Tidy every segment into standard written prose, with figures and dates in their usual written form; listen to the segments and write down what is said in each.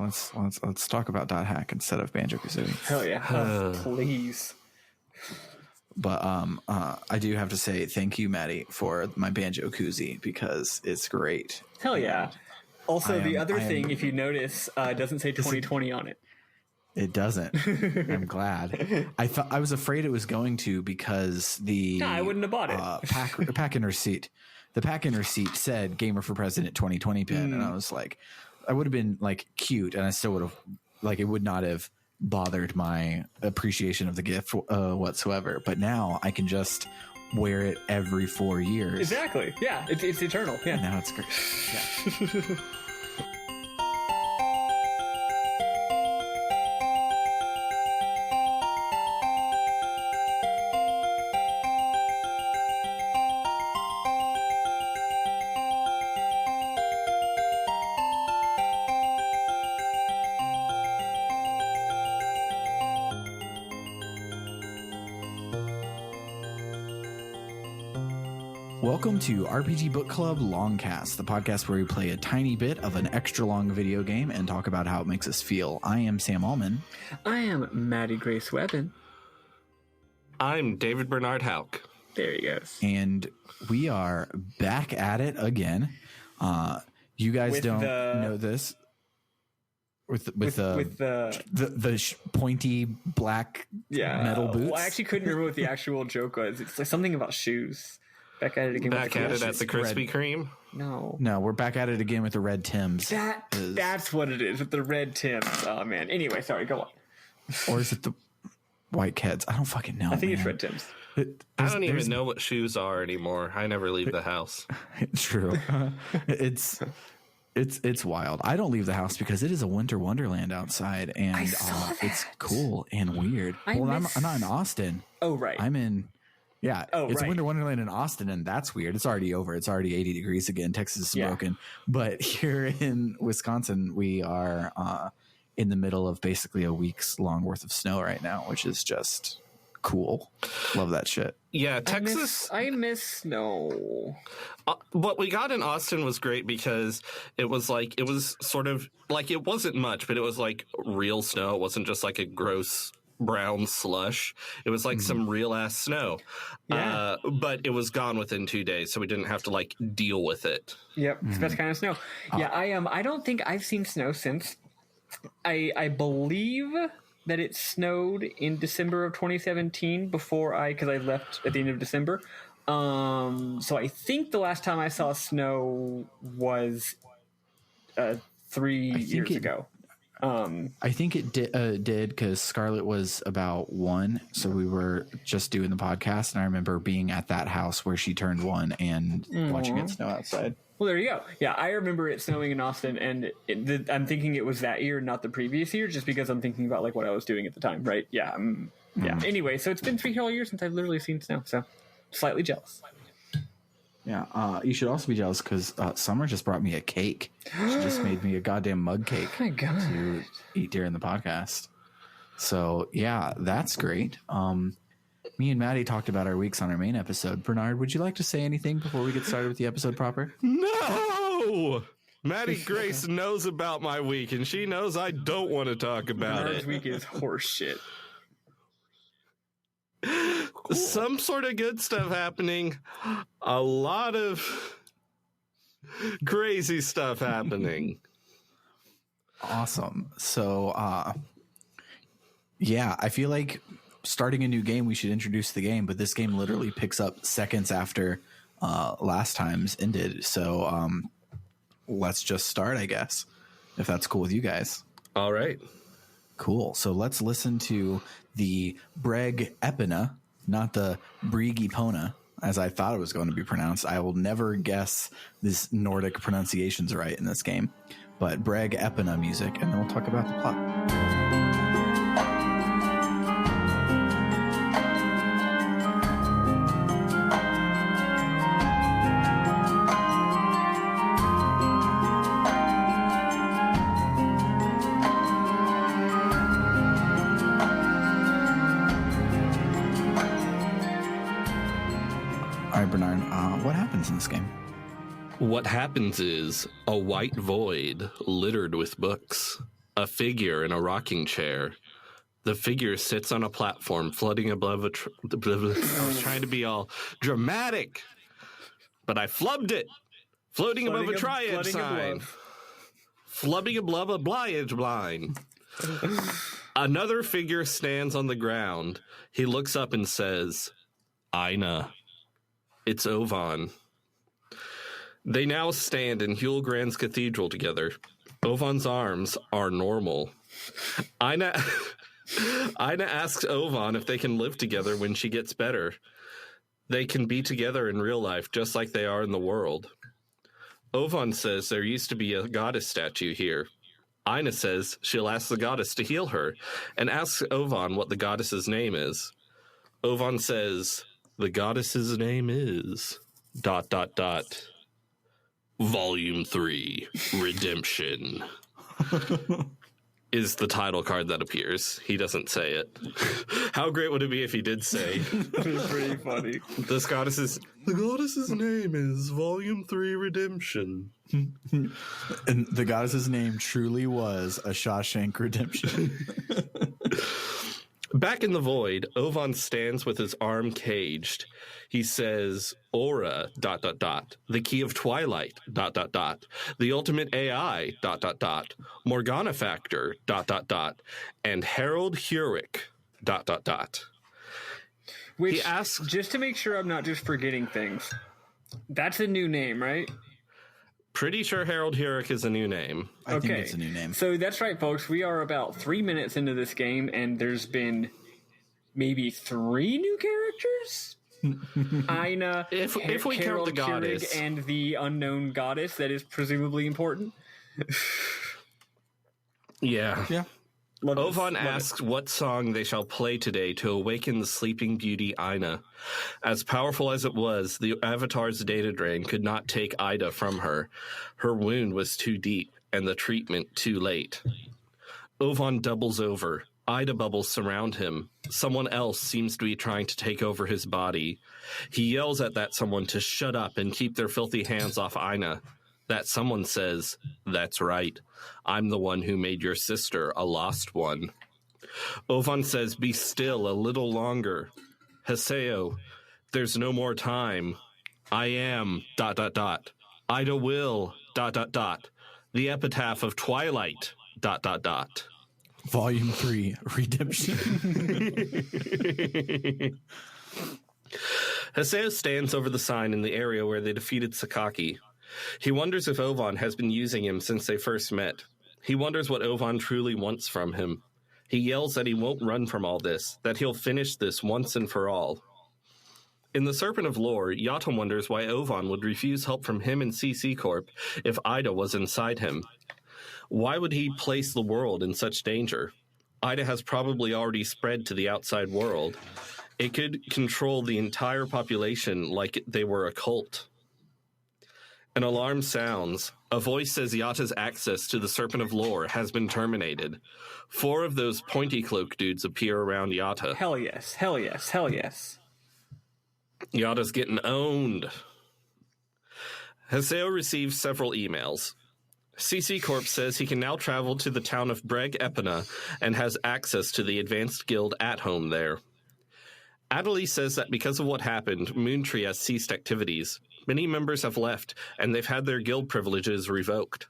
let's talk about Dot Hack instead of Banjo-Kazooie. Hell yeah, please. But I do have to say thank you, Maddie, for my Banjo-Kazooie because it's great. Hell yeah. Also, the other thing, if you notice, doesn't say 2020 on it. It doesn't. I'm glad. I was afraid it was going to because I wouldn't have bought it. Pack in receipt. The pack in receipt said "Gamer for President 2020" pin, and I was like, I would have been like cute, and I still would have like it would not have bothered my appreciation of the gift whatsoever. But now I can just wear it every 4 years. Exactly. Yeah, it's eternal. Yeah. And now it's great. Yeah. Welcome to RPG Book Club LongCast, the podcast where we play a tiny bit of an extra long video game and talk about how it makes us feel. I am Sam Allman. I am Maddie Grace Webben. I'm David Bernard Houck. There he goes. And we are back at it again. You guys don't know this. With the pointy black metal boots. Well, I actually couldn't remember what the actual joke was. It's like something about shoes. Back at it again. Back at it at the Krispy Kreme? No, we're back at it again with the red Tims. That's what it is, with the red Tims. Oh, man. Anyway, sorry, go on. Or is it the white Keds? I don't fucking know. I think it's red Tims. I don't even know what shoes are anymore. I never leave the house. It's true. It's wild. I don't leave the house because it is a winter wonderland outside, and it's cool and weird. I'm not in Austin. Oh, right. I'm in... Yeah, it's a winter wonderland in Austin, and that's weird. It's already over. It's already 80 degrees again. Texas is broken. But here in Wisconsin, we are in the middle of basically a week's long worth of snow right now, which is just cool. Love that shit. Yeah, Texas. I miss snow. What we got in Austin was great because it was sort of like it wasn't much, but it was like real snow. It wasn't just like a gross brown slush. It was like some real ass snow. Yeah. But it was gone within 2 days, so we didn't have to like deal with it. Yep, it's best kind of snow. Yeah, I don't think I've seen snow since. I believe that it snowed in December of 2017 because I left at the end of December. So I think the last time I saw snow was 3 years ago. I think it did because Scarlett was about 1, so we were just doing the podcast, and I remember being at that house where she turned 1 and watching it snow outside. Well, there you go. Yeah, I remember it snowing in Austin, and I'm thinking it was that year, not the previous year, just because I'm thinking about like what I was doing at the time, right? Yeah. Yeah. Anyway, so it's been 3 whole years since I've literally seen snow, so slightly jealous. Yeah, you should also be jealous because Summer just brought me a cake. She just made me a goddamn mug cake to eat during the podcast. So, yeah, that's great. Me and Maddie talked about our weeks on our main episode. Bernard, would you like to say anything before we get started with the episode proper? No! Maddie Grace knows about my week, and she knows I don't want to talk about Bernard's week is horseshit. Cool. Some sort of good stuff happening. A lot of crazy stuff happening. Awesome. So, yeah, I feel like starting a new game, we should introduce the game, but this game literally picks up seconds after last time's ended. So, let's just start, I guess, if that's cool with you guys. All right. Cool. So let's listen to the Breg Epina, not the Brigipona, as I thought it was going to be pronounced. I will never guess this Nordic pronunciations right in this game. But Breg Epina music, and then we'll talk about the plot. What happens in this game? What happens is a white void littered with books. A figure in a rocking chair. The figure sits on a platform floating above I was trying to be all dramatic, but I flubbed it. Floating above a triad sign. Flubbing above a blyage blind. Another figure stands on the ground. He looks up and says, Aina. It's Ovan. They now stand in Hulgrand's cathedral together. Ovan's arms are normal. Aina asks Ovan if they can live together when she gets better. They can be together in real life just like they are in the world. Ovan says there used to be a goddess statue here. Aina says she'll ask the goddess to heal her and asks Ovan what the goddess's name is. Ovan says the goddess's name is ... Volume 3, Redemption. Is the title card that appears. He doesn't say it. How great would it be if he did say? It's pretty funny. The goddess's name is Volume 3 Redemption. And the goddess's name truly was a Shawshank Redemption. Back in the void, Ovan stands with his arm caged. He says, Aura, ... the key of twilight, ... the ultimate AI, ... Morgana Factor, ... and Harold Hurick, ... Which, he asks, just to make sure I'm not just forgetting things, that's a new name, right? Pretty sure Harold Hurick is a new name. I think it's a new name. So that's right, folks. We are about 3 minutes into this game, and there's been maybe 3 new characters? Aina, if we count the goddess. Keurig, and the unknown goddess that is presumably important. Yeah. Ovan asks what song they shall play today to awaken the sleeping beauty Aina. As powerful as it was, the Avatar's data drain could not take Ida from her. Her wound was too deep, and the treatment too late. Ovan doubles over. Ida bubbles surround him. Someone else seems to be trying to take over his body. He yells at that someone to shut up and keep their filthy hands off Aina. That someone says, "That's right. I'm the one who made your sister a lost one." Ovan says, "Be still a little longer. Haseo, there's no more time. I am ... Ida will ... the epitaph of twilight ... Volume 3, Redemption. Haseo stands over the sign in the area where they defeated Sakaki. He wonders if Ovan has been using him since they first met. He wonders what Ovan truly wants from him. He yells that he won't run from all this, that he'll finish this once and for all. In the Serpent of Lore, Yatta wonders why Ovan would refuse help from him and CC Corp if Ida was inside him. Why would he place the world in such danger? Ida has probably already spread to the outside world. It could control the entire population like they were a cult. An alarm sounds. A voice says Yatta's access to the Serpent of Lore has been terminated. 4 of those pointy cloak dudes appear around Yatta. Hell yes, hell yes, hell yes. Yatta's getting owned. Haseo receives several emails. CC Corp says he can now travel to the town of Breg Epina and has access to the Advanced Guild at home there. Adelie says that because of what happened, Moontree has ceased activities. Many members have left, and they've had their guild privileges revoked.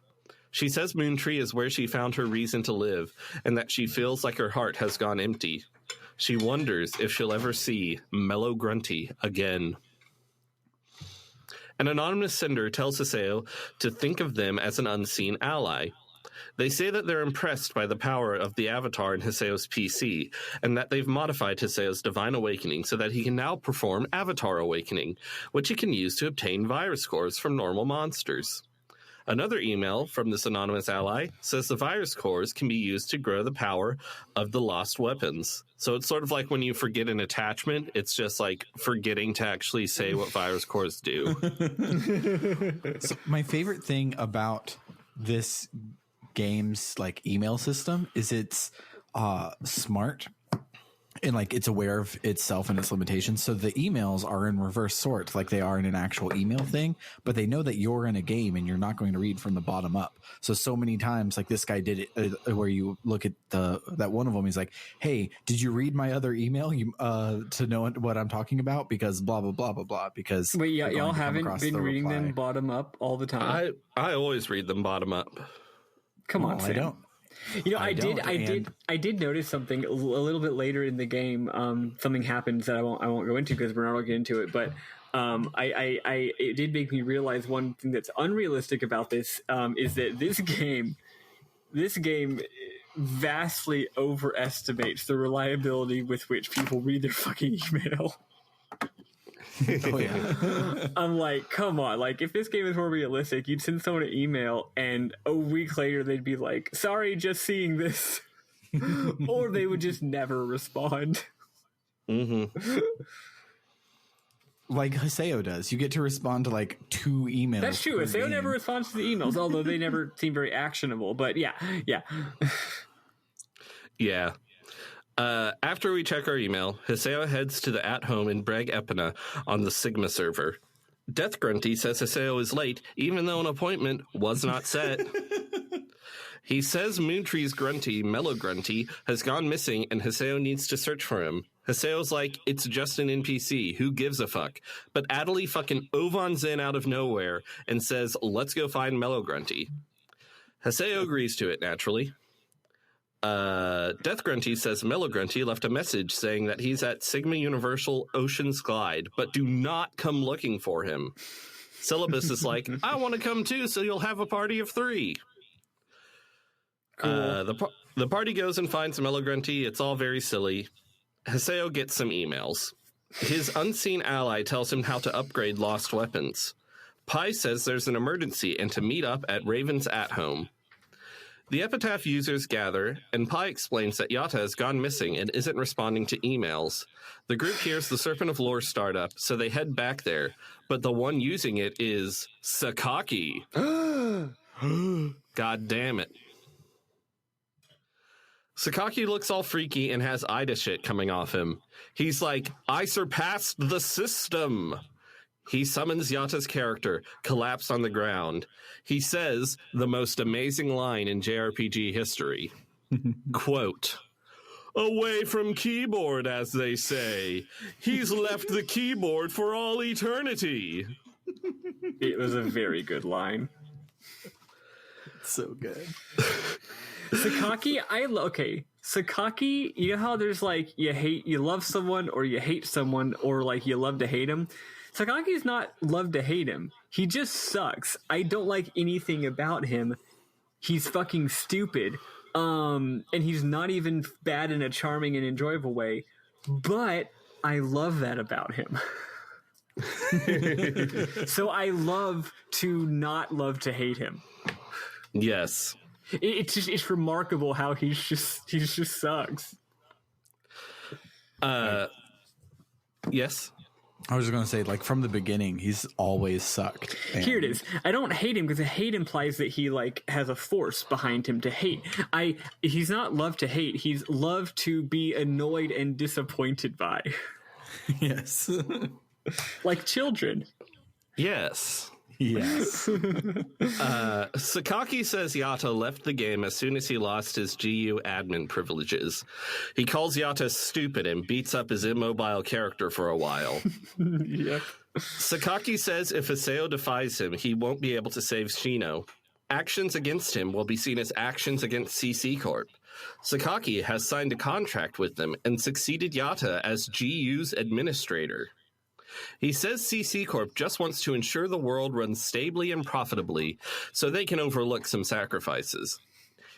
She says Moontree is where she found her reason to live, and that she feels like her heart has gone empty. She wonders if she'll ever see Mellow Grunty again. An anonymous sender tells Haseo to think of them as an unseen ally. They say that they're impressed by the power of the Avatar in Haseo's PC, and that they've modified Haseo's Divine Awakening so that he can now perform Avatar Awakening, which he can use to obtain virus cores from normal monsters. Another email from this anonymous ally says the virus cores can be used to grow the power of the lost weapons. So it's sort of like when you forget an attachment, it's just like forgetting to actually say what virus cores do. So my favorite thing about this game's like email system is it's smart. and like it's aware of itself and its limitations. So the emails are in reverse sort, like they are in an actual email thing, but they know that you're in a game and you're not going to read from the bottom up. So many times, like this guy did it, where you look at that one of them, he's like, "Hey, did you read my other email? To know what I'm talking about? Because blah blah blah blah blah." Because wait, yeah, y'all haven't been reading them bottom up all the time. I always read them bottom up. Come on, Sam. I don't. You know, I did notice something a little bit later in the game. Something happens that I won't go into because Bernard will get into it. But it did make me realize one thing that's unrealistic about this is that this game vastly overestimates the reliability with which people read their fucking email. Oh, yeah. I'm like, come on, like if this game is more realistic, you'd send someone an email and a week later they'd be like, sorry, just seeing this. Or they would just never respond. Mm-hmm. Like Haseo does. You get to respond to like 2 emails. That's true. Haseo never responds to the emails, although they never seem very actionable. But yeah. Yeah. After we check our email, Haseo heads to the at-home in Breg Epina on the Sigma server. Death Grunty says Haseo is late, even though an appointment was not set. He says Moontree's Grunty, Mellow Grunty, has gone missing and Haseo needs to search for him. Haseo's like, it's just an NPC, who gives a fuck? But Adelie fucking ovons in out of nowhere and says, let's go find Mellow Grunty. Haseo agrees to it, naturally. Death Grunty says Mellow Grunty left a message saying that he's at Sigma Universal Ocean's Glide, but do not come looking for him. Syllabus is like, I want to come too, so you'll have a party of 3. Cool. The party goes and finds Mellow Grunty. It's all very silly. Haseo gets some emails. His unseen ally tells him how to upgrade lost weapons. Pi says there's an emergency and to meet up at Raven's at-home. The Epitaph users gather, and Pi explains that Yatta has gone missing and isn't responding to emails. The group hears the Serpent of Lore start up, so they head back there, but the one using it is Sakaki. God damn it. Sakaki looks all freaky and has Ida shit coming off him. He's like, I surpassed the system. He summons Yatta's character, collapsed on the ground. He says the most amazing line in JRPG history. Quote, away from keyboard, as they say. He's left the keyboard for all eternity. It was a very good line. So good. Sakaki, Sakaki, you know how there's like you love someone or you hate someone or like you love to hate him? Sakaki's not love to hate him. He just sucks. I don't like anything about him. He's fucking stupid. And he's not even bad in a charming and enjoyable way. But I love that about him. So I love to not love to hate him. Yes. It's remarkable how he just sucks. Yes. I was just going to say, like, from the beginning, he's always sucked. And here it is. I don't hate him because hate implies that he, like, has a force behind him to hate. He's not love to hate. He's love to be annoyed and disappointed by. Yes. Like children. Yes. Yes. Sakaki says Yatta left the game as soon as he lost his GU admin privileges. He calls Yatta stupid and beats up his immobile character for a while. Yep. Sakaki says if Haseo defies him, he won't be able to save Shino. Actions against him will be seen as actions against CC Corp. Sakaki has signed a contract with them and succeeded Yatta as GU's administrator. He says CC Corp just wants to ensure the world runs stably and profitably so they can overlook some sacrifices.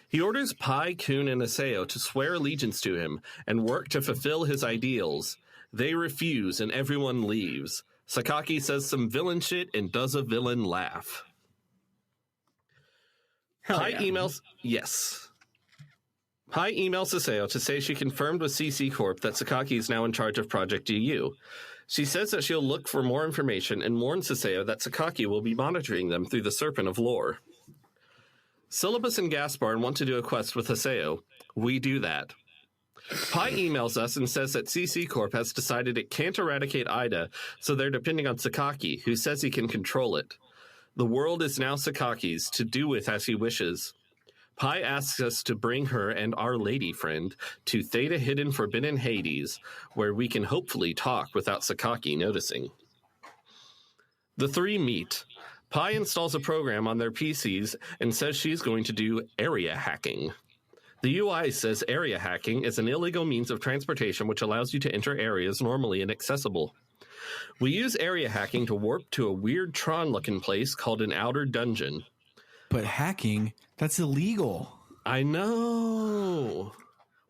He orders Pi, Kun, and Haseo to swear allegiance to him and work to fulfill his ideals. They refuse and everyone leaves. Sakaki says some villain shit and does a villain laugh. Pi emails... Yes. Pi emails Haseo to say she confirmed with CC Corp that Sakaki is now in charge of Project GU. She says that she'll look for more information and warns Haseo that Sakaki will be monitoring them through the Serpent of Lore. Syllabus and Gaspar want to do a quest with Haseo. We do that. Pi emails us and says that CC Corp has decided it can't eradicate Ida, so they're depending on Sakaki, who says he can control it. The world is now Sakaki's, to do with as he wishes. Pi asks us to bring her and our lady friend to Theta Hidden Forbidden Hades, where we can hopefully talk without Sakaki noticing. The three meet. Pi installs a program on their PCs and says she's going to do area hacking. The UI says area hacking is an illegal means of transportation which allows you to enter areas normally inaccessible. We use area hacking to warp to a weird Tron-looking place called an outer dungeon. But hacking, that's illegal. I know.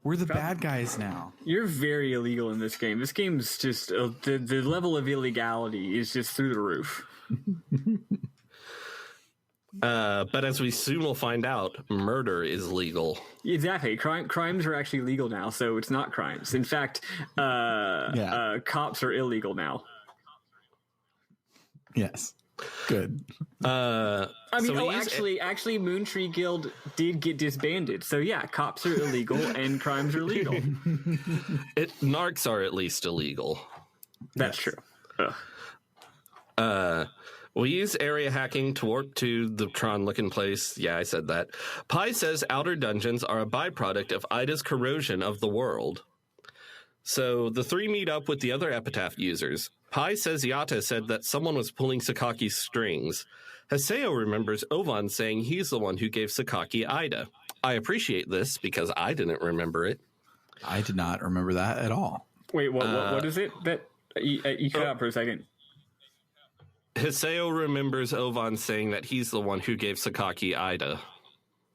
We're the bad guys now. You're very illegal in this game. This game's just the level of illegality is just through the roof. But as we soon will find out, murder is legal. Exactly. Crimes are actually legal now, so it's not crimes. In fact, cops are illegal now. Yes. Good. Actually, Moontree Guild did get disbanded. So yeah, cops are illegal and crimes are legal. Narcs are at least illegal. That's true. We use area hacking to warp to the Tron-looking place. Yeah, I said that. Pi says outer dungeons are a byproduct of Ida's corrosion of the world. So the three meet up with the other Epitaph users. Pi says Yata said that someone was pulling Sakaki's strings. Haseo remembers Ovan saying he's the one who gave Sakaki Ida. I appreciate this because I didn't remember it. I did not remember that at all. Wait, what is it that you cut out for a second? Haseo remembers Ovan saying that he's the one who gave Sakaki Ida.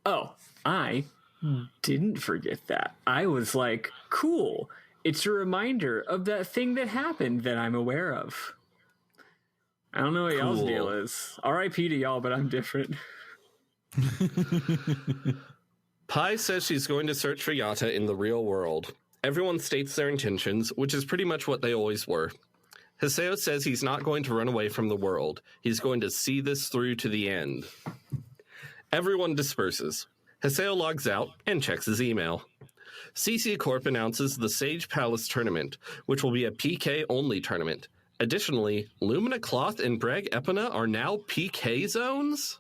Oh, I didn't forget that. I was like, cool. It's a reminder of that thing that happened that I'm aware of. I don't know what y'all's deal is. R.I.P. to y'all, but I'm different. Pi says she's going to search for Yata in the real world. Everyone states their intentions, which is pretty much what they always were. Haseo says he's not going to run away from the world. He's going to see this through to the end. Everyone disperses. Haseo logs out and checks his email. CC Corp announces the Sage Palace tournament, which will be a PK-only tournament. Additionally, Lumina Cloth and Breg Epina are now PK zones?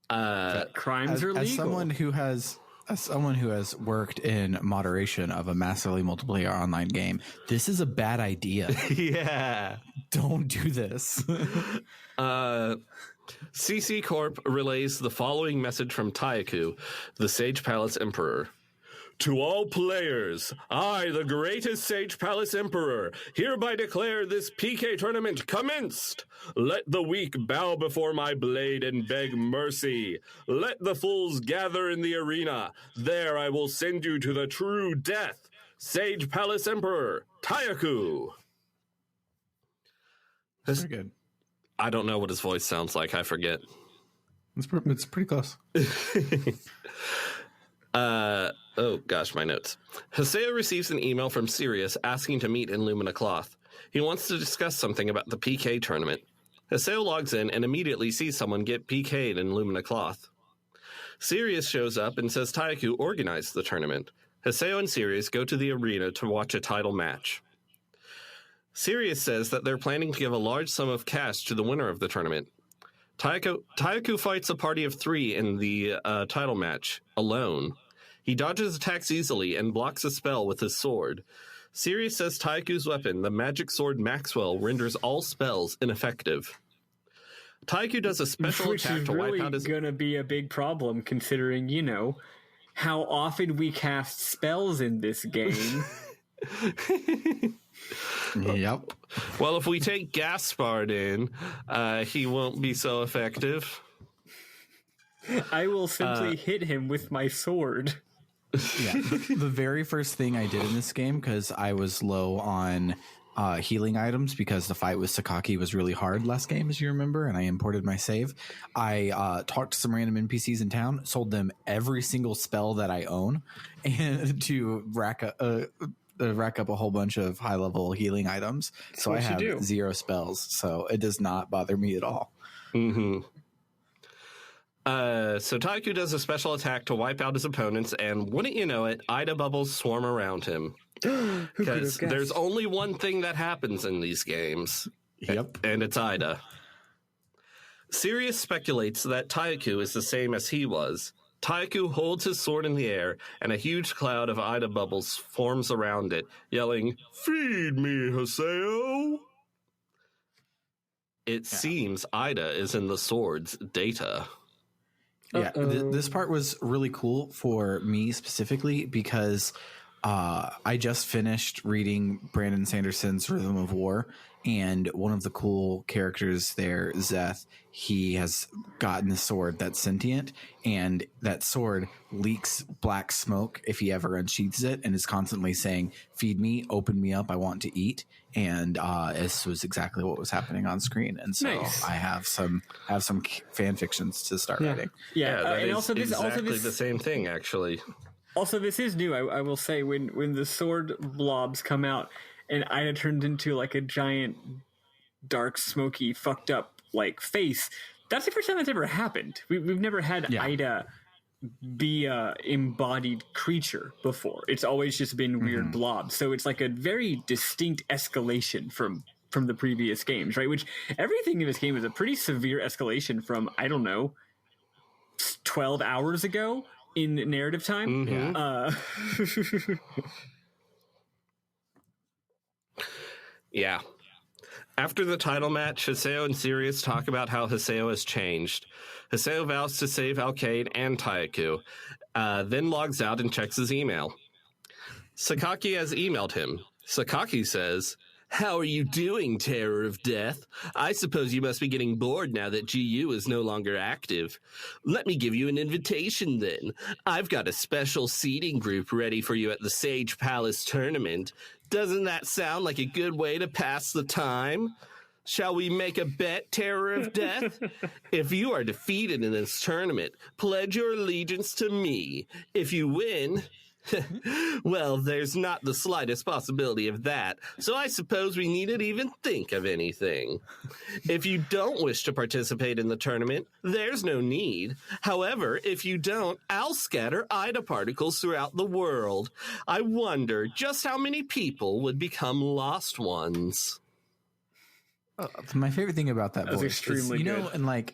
Crimes are legal. As someone who has worked in moderation of a massively multiplayer online game, this is a bad idea. Yeah. Don't do this. CC Corp relays the following message from Taiaku, the Sage Palace Emperor. To all players, I, the greatest Sage Palace Emperor, hereby declare this PK tournament commenced. Let the weak bow before my blade and beg mercy. Let the fools gather in the arena. There I will send you to the true death. Sage Palace Emperor, Taiaku. That's pretty good. I don't know what his voice sounds like. I forget. It's pretty close. Oh gosh, my notes. Haseo receives an email from Sirius asking to meet in Lumina Cloth. He wants to discuss something about the PK tournament. Haseo logs in and immediately sees someone get PK'd in Lumina Cloth. Sirius shows up and says Taiaku organized the tournament. Haseo and Sirius go to the arena to watch a title match. Sirius says that they're planning to give a large sum of cash to the winner of the tournament. Taiaku fights a party of 3 in the title match, alone. He dodges attacks easily and blocks a spell with his sword. Sirius says Taiaku's weapon, the magic sword Maxwell, renders all spells ineffective. Taiaku does a special attack to wipe out his... Which is really going to be a big problem considering, how often we cast spells in this game. Yep. Well, if we take Gaspard in, he won't be so effective. I will simply hit him with my sword. Yeah. The very first thing I did in this game, because I was low on healing items because the fight with Sakaki was really hard last game, as you remember, and I imported my save. I talked to some random NPCs in town, sold them every single spell that I own, and to rack up a whole bunch of high-level healing items. So I have 0 spells, so it does not bother me at all. Mm-hmm. So Taiku does a special attack to wipe out his opponents, and wouldn't you know it, Ida bubbles swarm around him. Because there's only one thing that happens in these games. Yep. And it's Ida. Sirius speculates that Taiku is the same as he was. Taiku holds his sword in the air, and a huge cloud of Ida bubbles forms around it, yelling, "Feed me, Haseo!" It seems Ida is in the sword's data. Yeah, this part was really cool for me specifically because I just finished reading Brandon Sanderson's Rhythm of War, and one of the cool characters there, Zeth, he has gotten a sword that's sentient, and that sword leaks black smoke if he ever unsheathes it, and is constantly saying, "Feed me, open me up, I want to eat." And this was exactly what was happening on screen, and so nice. I have some fan fictions to start writing. Yeah, that and is exactly the same thing, actually. Also, this is new. I will say, when the sword blobs come out, and Ida turned into like a giant, dark, smoky, fucked up like face. That's the first time that's ever happened. We've never had Ida be a embodied creature before. It's always just been weird blobs. So it's like a very distinct escalation from the previous games, right? Which everything in this game is a pretty severe escalation from, I don't know, 12 hours ago in narrative time. Yeah. After the title match, Haseo and Sirius talk about how Haseo has changed. Haseo vows to save Alkaid and Taiku, then logs out and checks his email. Sakaki has emailed him. Sakaki says, "How are you doing, Terror of Death? I suppose you must be getting bored now that GU is no longer active. Let me give you an invitation then. I've got a special seating group ready for you at the Sage Palace tournament. Doesn't that sound like a good way to pass the time? Shall we make a bet, Terror of Death? If you are defeated in this tournament, pledge your allegiance to me. If you win, well, there's not the slightest possibility of that, so I suppose we needn't even think of anything. If you don't wish to participate in the tournament, there's no need. However, if you don't, I'll scatter Ida particles throughout the world. I wonder just how many people would become lost ones." My favorite thing about that voice extremely is, good. and like,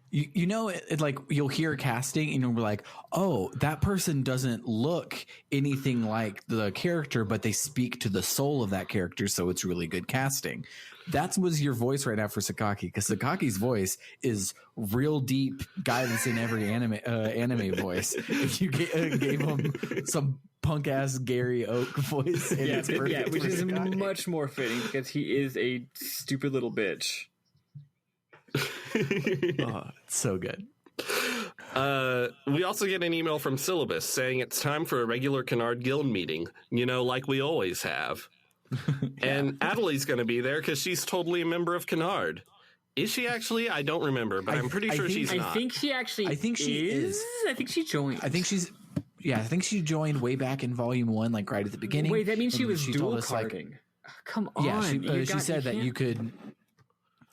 you know, it like you'll hear casting and you'll be like, oh, that person doesn't look anything like the character, but they speak to the soul of that character, so it's really good casting. That was your voice right now for Sakaki, because Sakaki's voice is real deep guy that's in every anime voice. If you gave him some punk ass Gary Oak voice, and which is much more fitting because he is a stupid little bitch. Oh, it's so good. We also get an email from Syllabus saying it's time for a regular Canard Guild meeting, like we always have. And Adelie's going to be there because she's totally a member of Canard. Is she actually? I don't remember, but I'm pretty sure she's not. I think she actually I think she is. I think she joined. I think she joined way back in Volume 1, like right at the beginning. Wait, that means she was dual carding. Come on. Yeah, she said that you could...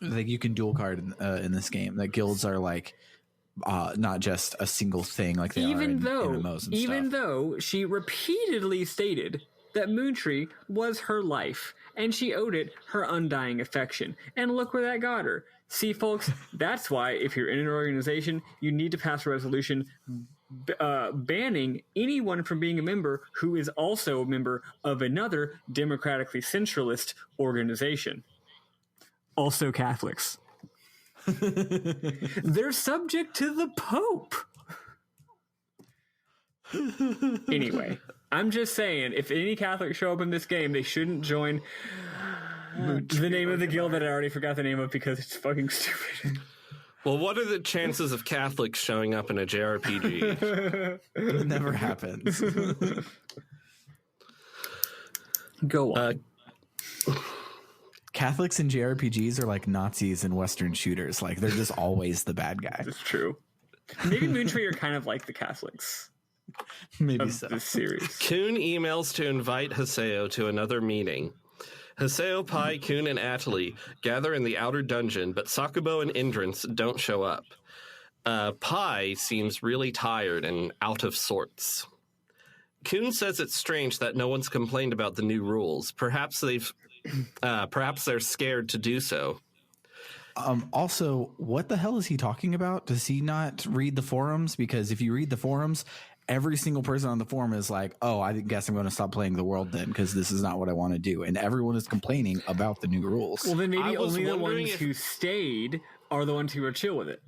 Like you can dual card in this game. That guilds are like not just a single thing like they are in MMOs and even though she repeatedly stated that Moontree was her life and she owed it her undying affection. And look where that got her. See, folks, that's why if you're in an organization, you need to pass a resolution banning anyone from being a member who is also a member of another democratically centralist organization. Also Catholics. They're subject to the Pope. Anyway, I'm just saying, if any Catholics show up in this game, they shouldn't join the name of the guild that I already forgot the name of because it's fucking stupid. Well, what are the chances of Catholics showing up in a JRPG? It never happens. Go on. Catholics in JRPGs are like Nazis in Western shooters. Like, they're just always the bad guy. It's true. Maybe Moontree are kind of like the Catholics. Maybe so. This series. Kun emails to invite Haseo to another meeting. Haseo, Pai, Kun, and Atali gather in the outer dungeon, but Sakubo and Indrance don't show up. Pi seems really tired and out of sorts. Kuhn says it's strange that no one's complained about the new rules. Perhaps they're scared to do so. Also, what the hell is he talking about? Does he not read the forums? Because if you read the forums, every single person on the forum is like, oh, I guess I'm going to stop playing the world then because this is not what I want to do. And everyone is complaining about the new rules. Well, then maybe only the ones who stayed are the ones who are chill with it.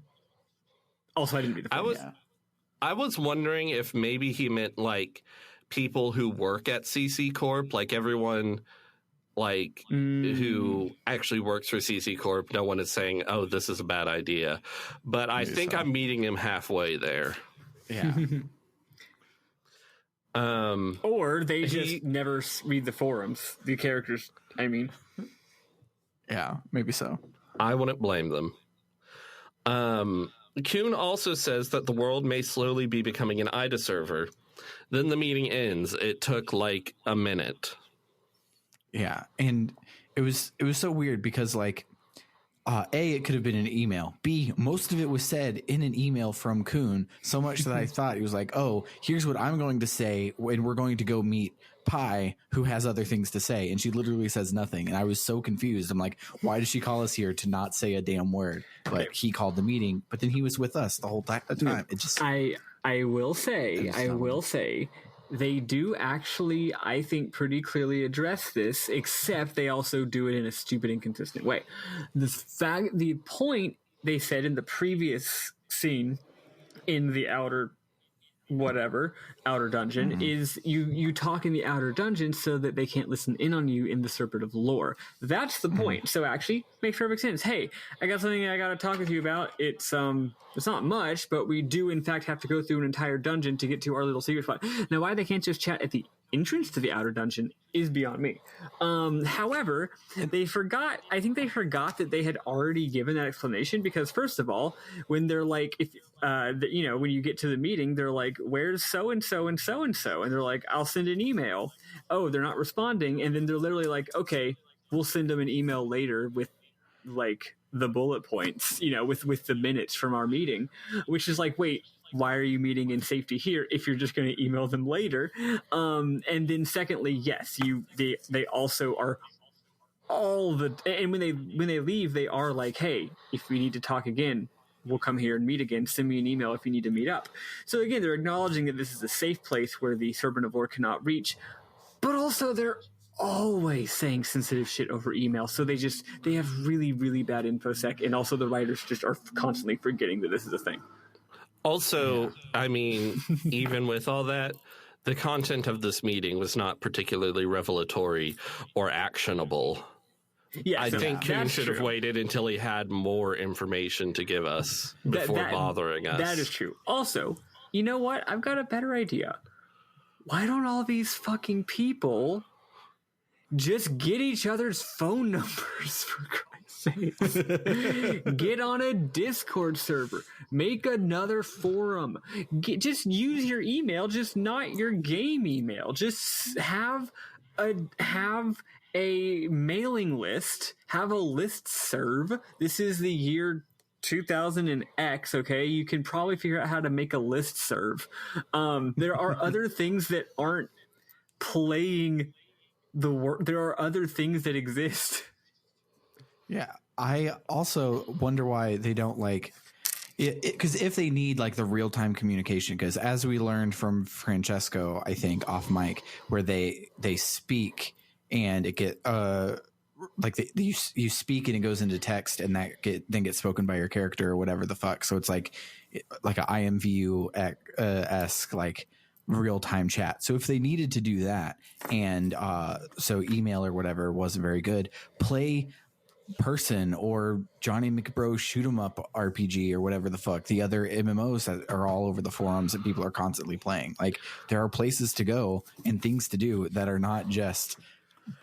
Also, I didn't read the forums. I was wondering if maybe he meant like people who work at CC Corp, like everyone like who actually works for CC Corp. No one is saying, oh, this is a bad idea. But I think I'm meeting him halfway there. Yeah. Or they just never read the forums. The characters, I mean. Yeah, maybe so. I wouldn't blame them. Kuhn also says that the world may slowly be becoming an IDA server. Then the meeting ends. It took like a minute. Yeah, and it was so weird because like A, it could have been an email. B, most of it was said in an email from Kuhn, so much that I thought he was like, oh, here's what I'm going to say when we're going to go meet Pi, who has other things to say. And she literally says nothing. And I was so confused. I'm like, why did she call us here to not say a damn word? But he called the meeting, but then he was with us the whole time. It just, I will say, they do actually, I think, pretty clearly address this, except they also do it in a stupid, inconsistent way. The point they said in the previous scene in the outer dungeon is you talk in the outer dungeon so that they can't listen in on you in the Serpent of Lore. That's the point. So actually makes perfect sense. Hey, I got something I got to talk with you about. It's not much, but we do in fact have to go through an entire dungeon to get to our little secret spot. Now, why they can't just chat at the entrance to the outer dungeon is beyond me. However, I think they forgot that they had already given that explanation, because first of all, when they're like, when you get to the meeting, they're like, where's so-and-so and so-and-so? And they're like, I'll send an email. Oh, they're not responding. And then they're literally like, okay, we'll send them an email later with like the bullet points, with the minutes from our meeting, which is like, wait, why are you meeting in safety here if you're just going to email them later? And then secondly, yes, they also are and when they leave, they are like, hey, if we need to talk again, we'll come here and meet again. Send me an email if you need to meet up. So again, they're acknowledging that this is a safe place where the Serpent of Lore cannot reach, but also they're always saying sensitive shit over email. So they have really, really bad infosec, and also the writers just are constantly forgetting that this is a thing. Also, I mean, even with all that, the content of this meeting was not particularly revelatory or actionable. Yes, I think Kuhn should have waited until he had more information to give us before bothering us. That is true. Also, you know what? I've got a better idea. Why don't all these fucking people just get each other's phone numbers, for Christ's sake? Get on a Discord server. Make another forum. Just use your email, just not your game email. Just have a mailing list. Have a list serve. This is the year 2000 and X, okay? You can probably figure out how to make a list serve. There are other things that aren't playing the work. There are other things that exist. Yeah, I also wonder why they don't like it, because if they need like the real-time communication, because as we learned from Francesco, I think off mic, where they speak and it get like you speak and it goes into text, and that then gets spoken by your character or whatever the fuck. So it's like a IMVU esque like real-time chat. So if they needed to do that, and so email or whatever wasn't very good, play person or Johnny McBro shoot 'em up RPG or whatever the fuck, the other MMOs that are all over the forums that people are constantly playing. Like, there are places to go and things to do that are not just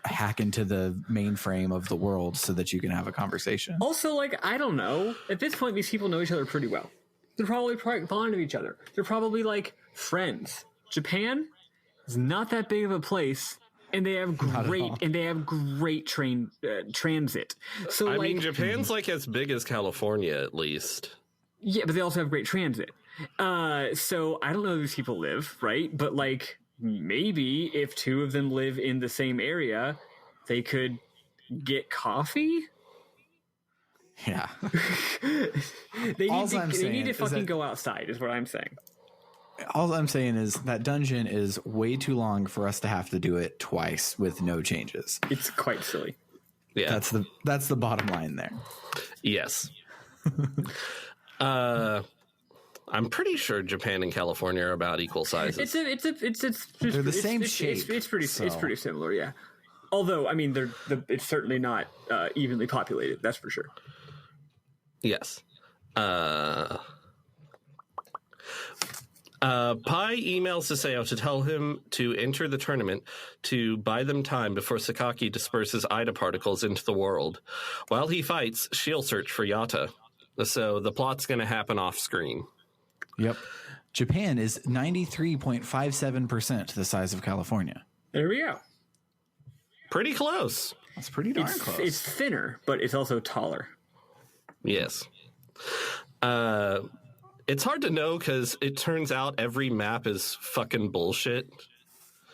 hack into the mainframe of the world so that you can have a conversation. Also, like, I don't know, at this point these people know each other pretty well. They're probably fond of each other. They're probably like friends. Japan is not that big of a place, and they have great transit. So I mean, Japan's like as big as California, at least. Yeah, but they also have great transit. So I don't know where these people live, right? But like maybe if two of them live in the same area, they could get coffee. Yeah. They need to fucking go outside, is what I'm saying. All I'm saying is that dungeon is way too long for us to have to do it twice with no changes. It's quite silly. Yeah. That's the bottom line there. Yes. I'm pretty sure Japan and California are about equal sizes. They're the same shape. It's pretty similar, yeah. Although, I mean, it's certainly not evenly populated. That's for sure. Yes. Pai emails Saseo to tell him to enter the tournament to buy them time before Sakaki disperses Ida particles into the world. While he fights, she'll search for Yata. So the plot's going to happen off screen. Yep. Japan is 93.57% the size of California. There we go. Pretty close. That's pretty darn close. It's thinner, but it's also taller. Yes. It's hard to know because it turns out every map is fucking bullshit.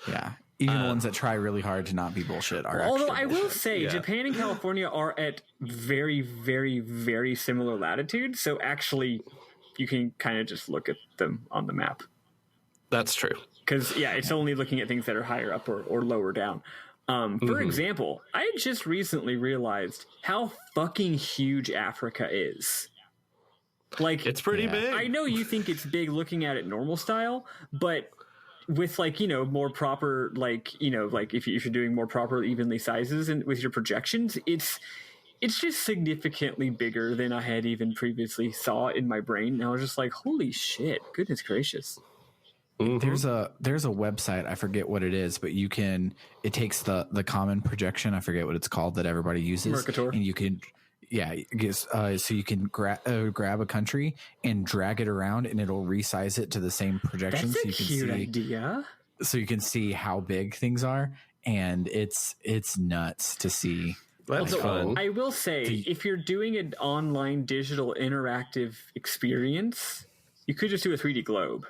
Yeah. Even ones that try really hard to not be bullshit are Although actually I will bullshit. say, Japan and California are at very, very, very similar latitudes. So actually, you can kind of just look at them on the map. That's true. Because, it's only looking at things that are higher up or lower down. For example, I had just recently realized how fucking huge Africa is. Like, it's pretty big. I know you think it's big looking at it normal style, but with more proper, if you're doing more proper evenly sizes and with your projections, it's just significantly bigger than I had even previously saw in my brain. And I was just like, holy shit, goodness gracious. Mm-hmm. There's a website, I forget what it is, but it takes the common projection, I forget what it's called, that everybody uses. Mercator. And you can, so you can grab a country and drag it around and it'll resize it to the same projection. That's a cute idea. So you can see how big things are, and it's nuts to see. That's fun. I will say, if you're doing an online digital interactive experience, you could just do a 3D globe.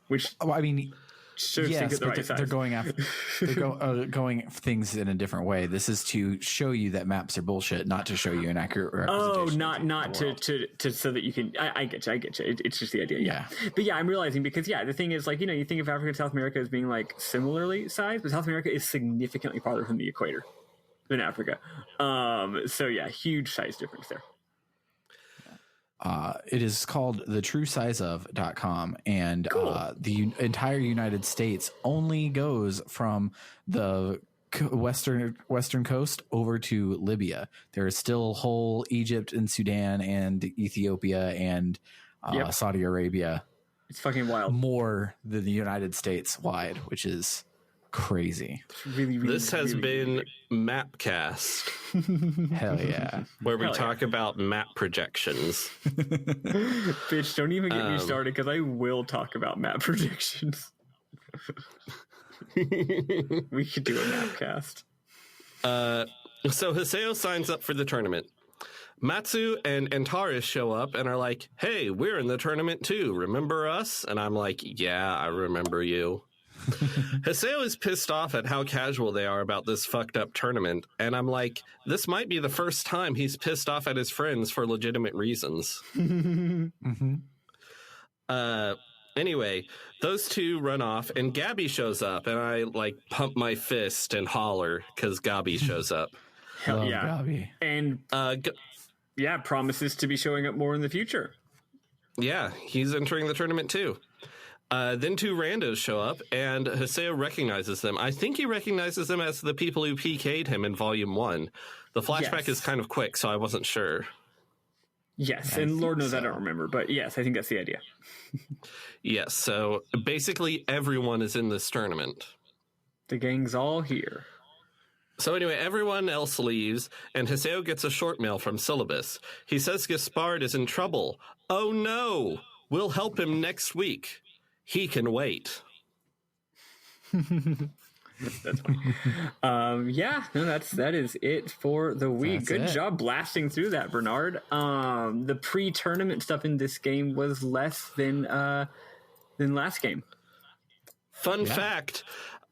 Which I mean, yes, but they're going after going things in a different way. This is to show you that maps are bullshit, not to show you an accurate representation. Not to so that you can. I get you. It's just the idea. Yeah. But I'm realizing because the thing is you think of Africa and South America as being similarly sized, but South America is significantly farther from the equator than Africa. So huge size difference there. It is called thetruesizeof.com, and cool. The entire United States only goes from the western coast over to Libya. There is still whole Egypt and Sudan and Ethiopia and Saudi Arabia. It's fucking wild. More than the United States wide, which is crazy. It's really, this has been weird. Mapcast. Hell yeah. Where we talk about map projections. Bitch, don't even get me started because I will talk about map projections. We could do a Mapcast. So Haseo signs up for the tournament. Matsu and Antares show up and are like, hey, we're in the tournament too. Remember us? And I'm like, yeah, I remember you. Haseo is pissed off at how casual they are about this fucked up tournament, and I'm like, this might be the first time he's pissed off at his friends for legitimate reasons. Anyway, those two run off, and Gabby shows up, and I pump my fist and holler because Gabby shows up. Hell yeah, Gabby. And promises to be showing up more in the future. Yeah, he's entering the tournament too. Then two randos show up, and Haseo recognizes them. I think he recognizes them as the people who PK'd him in Volume 1. The flashback is kind of quick, so I wasn't sure. Yes, and Lord knows I don't remember, but yes, I think that's the idea. Yes, so basically everyone is in this tournament. The gang's all here. So anyway, everyone else leaves, and Haseo gets a short mail from Syllabus. He says Gaspard is in trouble. Oh no! We'll help him next week. He can wait. That's funny. That is it for the week. Good job blasting through that, Bernard. The pre-tournament stuff in this game was less than last game. Fun fact.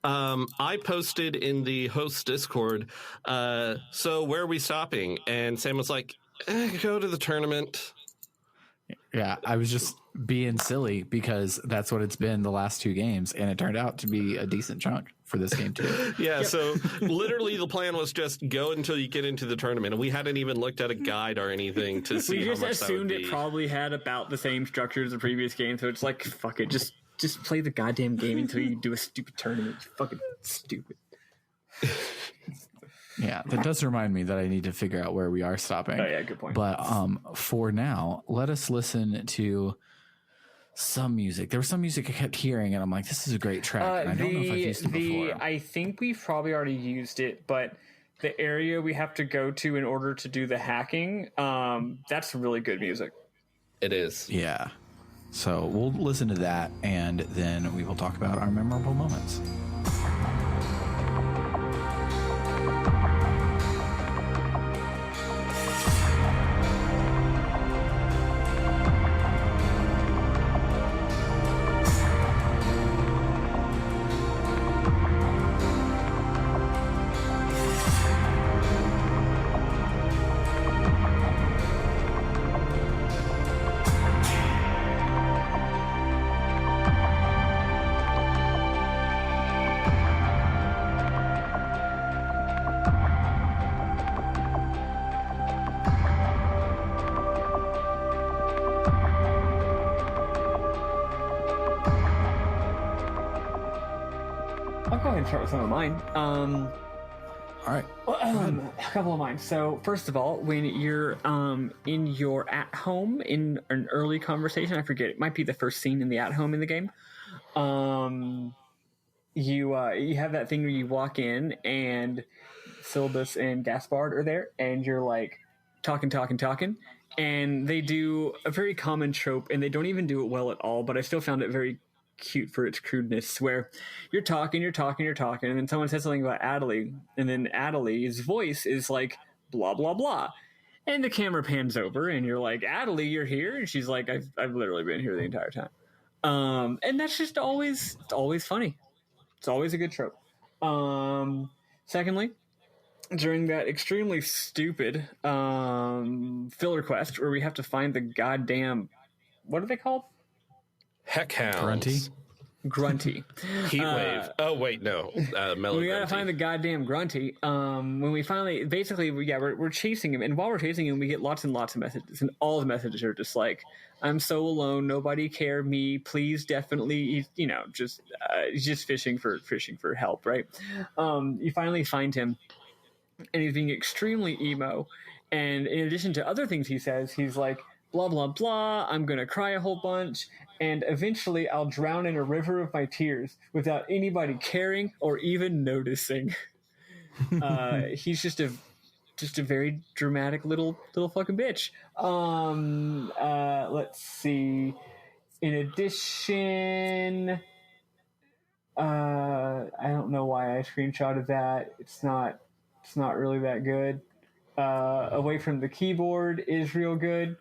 I posted in the host Discord, so where are we stopping? And Sam was like, go to the tournament. Yeah, I was just being silly because that's what it's been the last 2 games, and it turned out to be a decent chunk for this game too. Yeah, so literally the plan was just go until you get into the tournament, and we hadn't even looked at a guide or anything to see how much that would be. We just assumed it probably had about the same structure as the previous game, so it's like, fuck it, just play the goddamn game until you do a stupid tournament. It's fucking stupid. Yeah, that does remind me that I need to figure out where we are stopping. Oh yeah, good point. But for now, let us listen to some music. There was some music I kept hearing, and I'm like, this is a great track. And I don't know if I've used it before. I think we've probably already used it, but the area we have to go to in order to do the hacking, that's really good music. It is. Yeah. So we'll listen to that, and then we will talk about our memorable moments. Start with some of mine. All right. A couple of mine. So first of all, when you're in your at home in an early conversation, I forget, it might be the first scene in the at home in the game. You have that thing where you walk in and Syllabus and Gaspard are there, and you're like talking, and they do a very common trope, and they don't even do it well at all, but I still found it very cute for its crudeness, where you're talking, and then someone says something about Adelie, and then Adelie's voice is like blah blah blah, and the camera pans over, and you're like, Adelie, you're here, and she's like, I've literally been here the entire time, and that's just always funny. It's always a good trope. Secondly, during that extremely stupid filler quest where we have to find the goddamn, what are they called? Heckhounds. Grunty. Heatwave. Oh, wait, no. We gotta find the goddamn Grunty. When we finally, basically, we're chasing him, and while we're chasing him, we get lots and lots of messages, and all the messages are just like, I'm so alone, nobody care me, please, definitely, just fishing for help, right? You finally find him, and he's being extremely emo, and in addition to other things he says, he's like, blah, blah, blah, I'm gonna cry a whole bunch, and eventually I'll drown in a river of my tears without anybody caring or even noticing. He's just a very dramatic little fucking bitch. Let's see. In addition, I don't know why I screenshotted that. It's not really that good. Away from the keyboard is real good.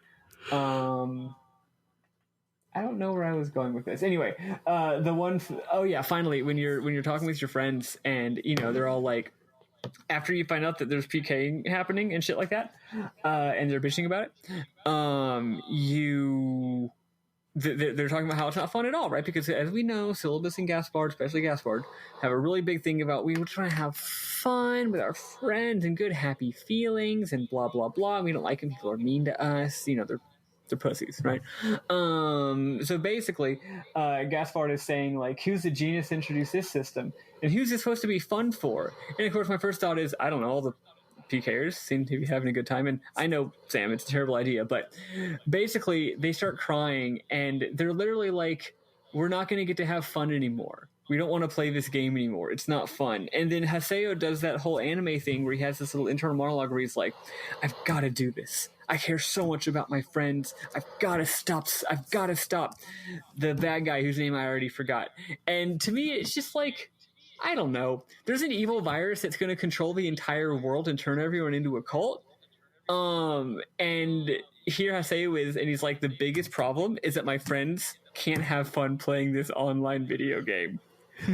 I don't know where I was going with this. Anyway, finally, when you're talking with your friends and they're all like, after you find out that there's PKing happening and shit like that, and they're bitching about it, they're talking about how it's not fun at all, right? Because as we know, Syllabus and Gaspard, especially Gaspard, have a really big thing about we try to have fun with our friends and good happy feelings and blah blah blah. We don't like when people are mean to us. They're pussies, right? So basically, Gaspard is saying, like, who's the genius to introduce this system? And who's it supposed to be fun for? And of course, my first thought is, I don't know, all the PKers seem to be having a good time. And I know, Sam, it's a terrible idea, but basically, they start crying, and they're literally like, we're not going to get to have fun anymore. We don't want to play this game anymore. It's not fun. And then Haseo does that whole anime thing where he has this little internal monologue where he's like, I've got to do this. I care so much about my friends. I've got to stop the bad guy whose name I already forgot. And to me, it's just like, I don't know. There's an evil virus that's going to control the entire world and turn everyone into a cult. And here Haseo is, and he's like, the biggest problem is that my friends can't have fun playing this online video game.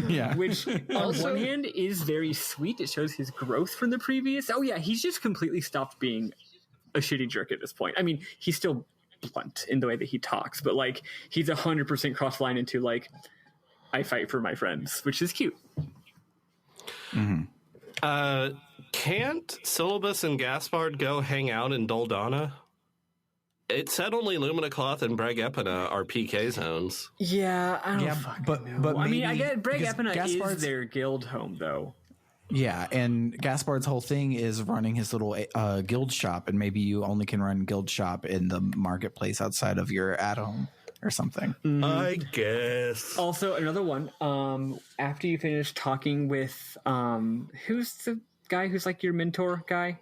Yeah. Which, on one hand, is very sweet. It shows his growth from the previous. Oh, yeah, he's just completely stopped being a shitty jerk at this point. I mean, he's still blunt in the way that he talks, but, like, he's 100% cross-line into, like, I fight for my friends, which is cute. Mm-hmm. Can't Syllabus and Gaspard go hang out in Doldana? It said only Lumina Cloth and Breg Epina are PK zones. Yeah, I don't fucking know. But I mean, maybe, I get Breg Epina Gaspard's is their guild home, though. Yeah, and Gaspard's whole thing is running his little guild shop, and maybe you only can run guild shop in the marketplace outside of your at-home or something. I guess. Also, another one, after you finish talking with, who's the guy who's like your mentor guy?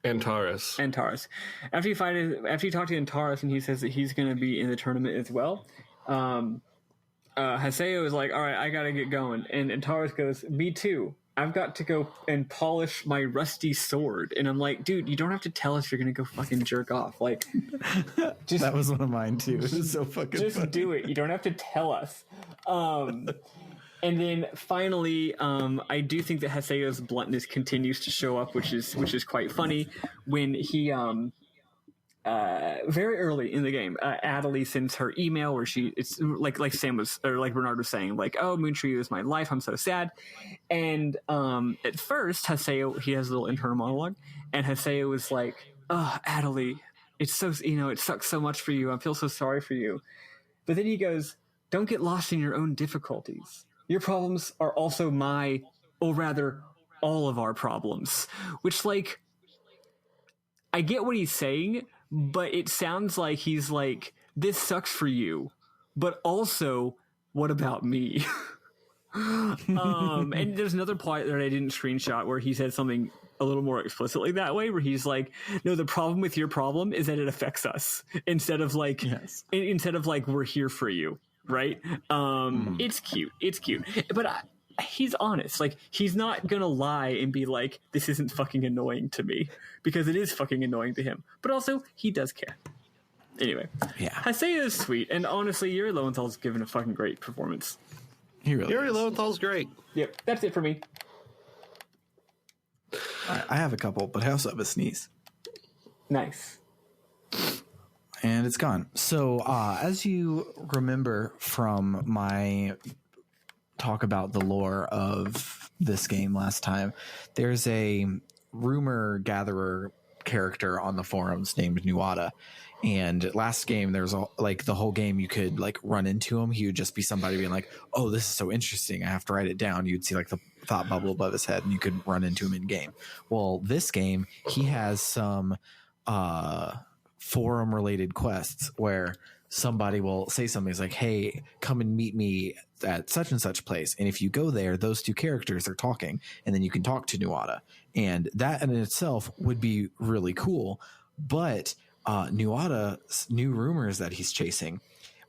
Antares. After you talk to Antares and he says that he's going to be in the tournament as well, Haseo is like, all right, I got to get going. And Antares goes, me too. I've got to go and polish my rusty sword. And I'm like, dude, you don't have to tell us you're going to go fucking jerk off. Like, just, that was one of mine too. It was so fucking just funny. do it. You don't have to tell us. And then finally, I do think that Haseo's bluntness continues to show up, which is quite funny when he very early in the game, Adelie sends her email where it's like Sam was, or like Bernard was saying, like, oh, Moontree is my life, I'm so sad. And at first, Haseo, he has a little internal monologue, and Haseo is like, oh, Adelie, it's so, it sucks so much for you, I feel so sorry for you. But then he goes, don't get lost in your own difficulties. Your problems are also or rather, all of our problems. Which, like, I get what he's saying, but it sounds like he's like, this sucks for you, but also, what about me? And there's another part that I didn't screenshot where he said something a little more explicitly that way, where he's like, no, the problem with your problem is that it affects us instead of like, we're here for you. Right? It's cute. But he's honest. Like, he's not gonna lie and be like, this isn't fucking annoying to me, because it is fucking annoying to him. But also, he does care. Anyway. Yeah. Haseo is sweet, and honestly, Yuri Lowenthal's given a fucking great performance. Yuri Lowenthal's great. Yep, that's it for me. I have a couple, but I also have a sneeze. Nice. And it's gone. So, as you remember from my talk about the lore of this game last time, there's a rumor gatherer character on the forums named Nuada. And last game, there's the whole game you could like run into him. He would just be somebody being like, oh, this is so interesting, I have to write it down. You'd see like the thought bubble above his head and you could run into him in game. Well, this game, he has some forum related quests where somebody will say something. It's like, hey, come and meet me at such and such place, and if you go there, those two characters are talking, and then you can talk to Nuada, and that in itself would be really cool. But Nuada's new rumors that he's chasing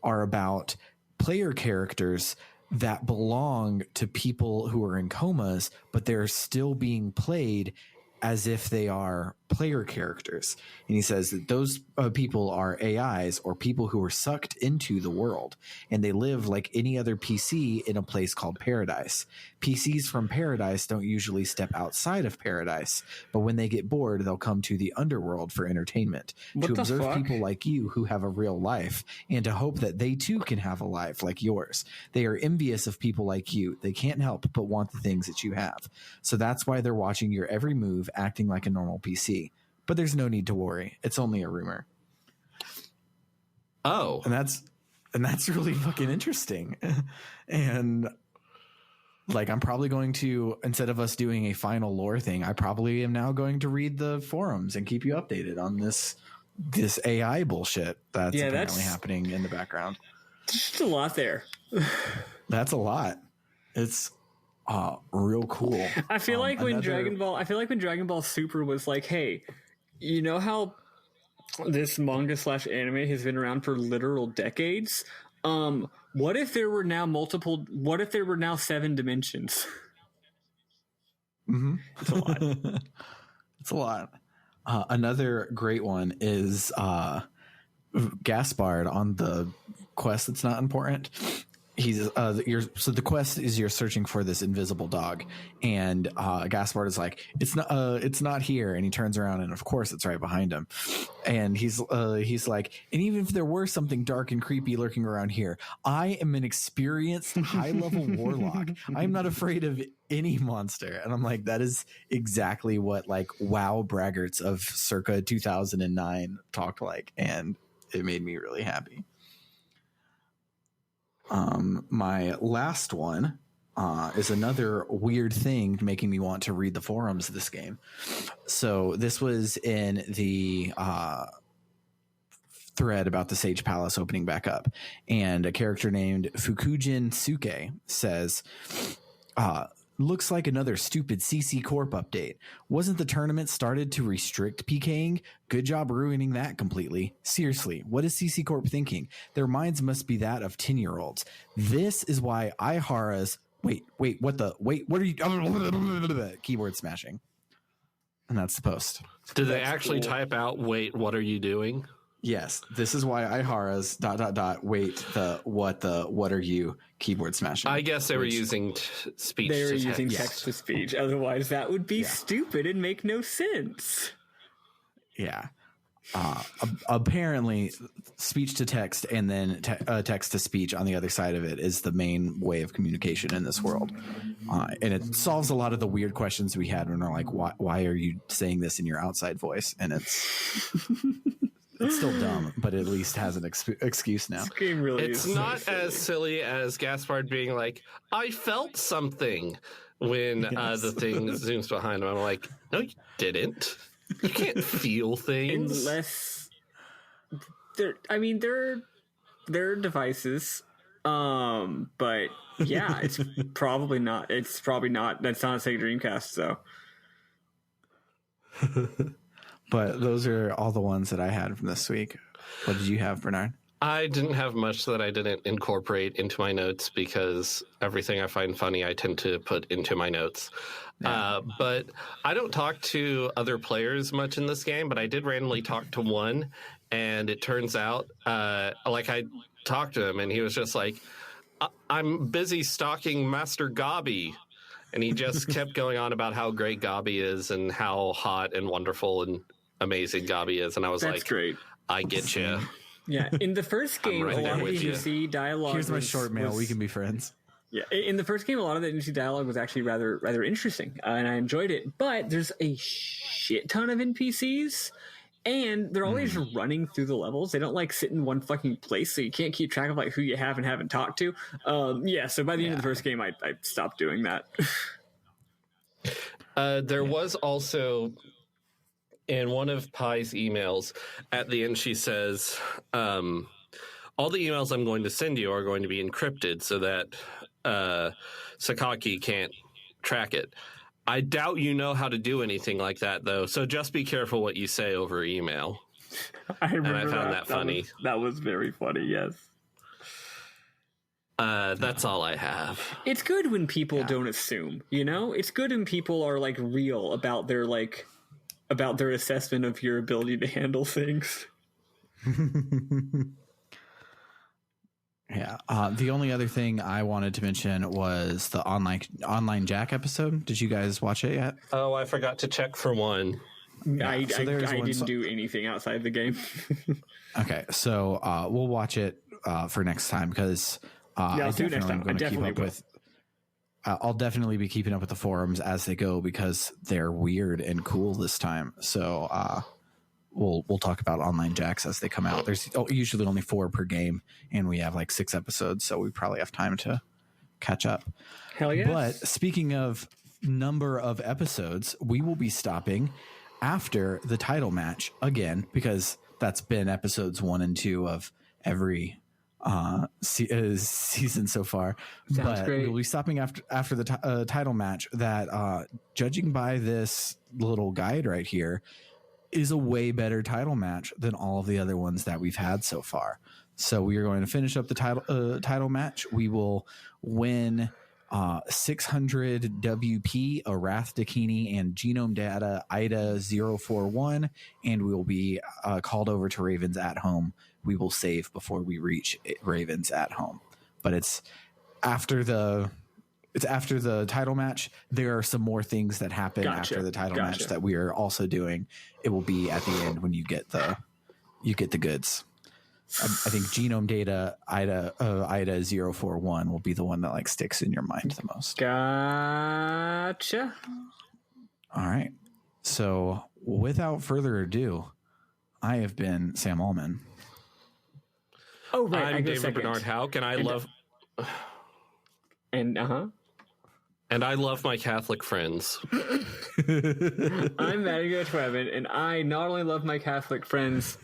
are about player characters that belong to people who are in comas, but they're still being played as if they are player characters. And he says that those people are AIs, or people who are sucked into the world, and they live like any other PC in a place called Paradise. PCs from Paradise don't usually step outside of Paradise, but when they get bored, they'll come to the underworld for entertainment, to observe people like you who have a real life, and to hope that they too can have a life like yours. They are envious of people like you. They can't help but want the things that you have. So that's why they're watching your every move, acting like a normal PC. But there's no need to worry. It's only a rumor. Oh. And that's really fucking interesting. And like, I'm probably going to, instead of us doing a final lore thing, I probably am now going to read the forums and keep you updated on this AI bullshit that's apparently happening in the background. Just a lot there. That's a lot. It's real cool. I feel like when Dragon Ball Super was like, hey, you know how this manga / anime has been around for literal decades? What if there were now 7 dimensions? Mm-hmm. It's a lot. It's a lot. Another great one is Gaspard on the quest that's not important. He's so the quest is you're searching for this invisible dog, and Gaspard is like, it's not here, and he turns around and of course it's right behind him, and he's like, and even if there were something dark and creepy lurking around here, I am an experienced high level warlock. I'm not afraid of any monster. And I'm like, that is exactly what like WoW braggarts of circa 2009 talked like, and it made me really happy. My last one is another weird thing making me want to read the forums of this game. So this was in the thread about the Sage Palace opening back up, and a character named Fukujin Suke says, looks like another stupid CC Corp update. Wasn't the tournament started to restrict PKing? Good job ruining that completely. Seriously, what is CC Corp thinking? Their minds must be that of 10-year-olds. This is why Ihara's what are you keyboard smashing. And that's the post. Did they actually type out, wait, what are you doing? Yes, this is why Ihara's ... what are you keyboard smashing. I guess they were using speech. They were to using text. text to speech. Otherwise, that would be stupid and make no sense. Yeah. Apparently, speech to text and then text to speech on the other side of it is the main way of communication in this world. And it solves a lot of the weird questions we had when we're like, why are you saying this in your outside voice? And it's still dumb, but at least has an excuse now. This game really it's is not so as silly as Gaspard being like, I felt something when the thing zooms behind him. I'm like, no, you didn't. You can't feel things. Unless they're devices. But yeah, it's probably not. That's not a Sega Dreamcast, so. But those are all the ones that I had from this week. What did you have, Bernard? I didn't have much that I didn't incorporate into my notes because everything I find funny, I tend to put into my notes. Yeah. But I don't talk to other players much in this game, but I did randomly talk to one, and it turns out, I talked to him, and he was just like, I'm busy stalking Master Gabi. And he just kept going on about how great Gabi is and how hot and wonderful and amazing Gabi is. And I was That's great. I get you. Yeah, in the first game, right a lot of the you. NPC dialogue. Here's my short mail. We can be friends. Yeah, in the first game, a lot of the NPC dialogue was actually rather interesting, and I enjoyed it. But there's a shit ton of NPCs, and they're always running through the levels. They don't like sit in one fucking place, so you can't keep track of like who you have and haven't talked to. So by the end of the first game, I stopped doing that. There was also, in one of Pai's emails, at the end she says, all the emails I'm going to send you are going to be encrypted so that Sakaki can't track it. I doubt you know how to do anything like that, though, so just be careful what you say over email. I found that funny. That was very funny, yes. That's all I have. It's good when people don't assume, you know? It's good when people are like real about their assessment of your ability to handle things. Yeah. The only other thing I wanted to mention was the online Jack episode. Did you guys watch it yet? Oh, I forgot to check for one. Yeah, I didn't do anything outside the game. Okay, so we'll watch it for next time because I'll do it next time. I'll definitely be keeping up with the forums as they go because they're weird and cool this time. So we'll talk about online jacks as they come out. There's usually only 4 per game, and we have like 6 episodes, so we probably have time to catch up. Hell yeah! But speaking of number of episodes, we will be stopping after the title match again because that's been episodes 1 and 2 of every season so far. Sounds great. We'll be stopping after the title match that judging by this little guide right here is a way better title match than all of the other ones that we've had so far. So we are going to finish up the title match. We will win 600 WP, Arath Dakini, and genome data IDA 041, and we will be called over to Ravens at home. We will save before we reach Ravens at home, but it's after the title match. There are some more things that happen after the title match that we are also doing. It will be at the end when you get the goods. I think genome data IDA 041 will be the one that like sticks in your mind the most. Gotcha. All right. So without further ado, I have been Sam Allman. Oh, right. I'm David Bernard Hauk, and I love my Catholic friends. I'm Matty Twevin, and I not only love my Catholic friends,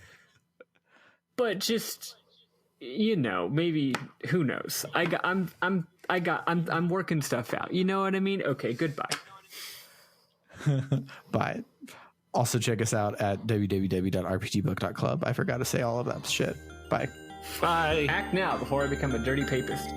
but just, you know, maybe, who knows? I'm working stuff out. You know what I mean? Okay, goodbye. Bye. Also check us out at www.rpgbook.club. I forgot to say all of that shit. Bye. Bye. Act now before I become a dirty papist.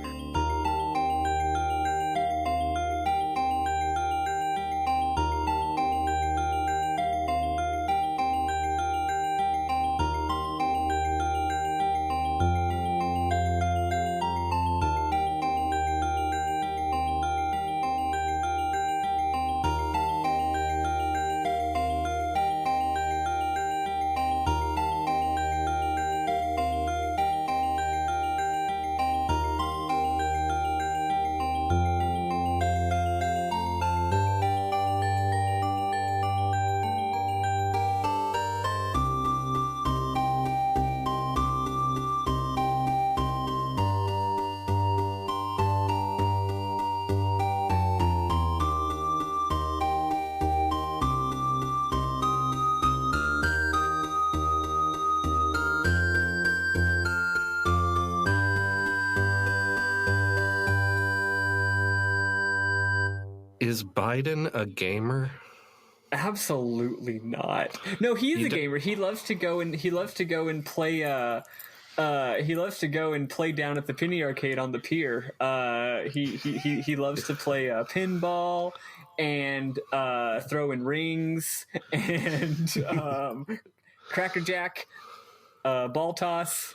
Is Biden a gamer? Absolutely not. No, he's a gamer. He loves to go and play. He loves to go and play down at the penny arcade on the pier. He loves to play pinball and throw in rings and crackerjack, ball toss.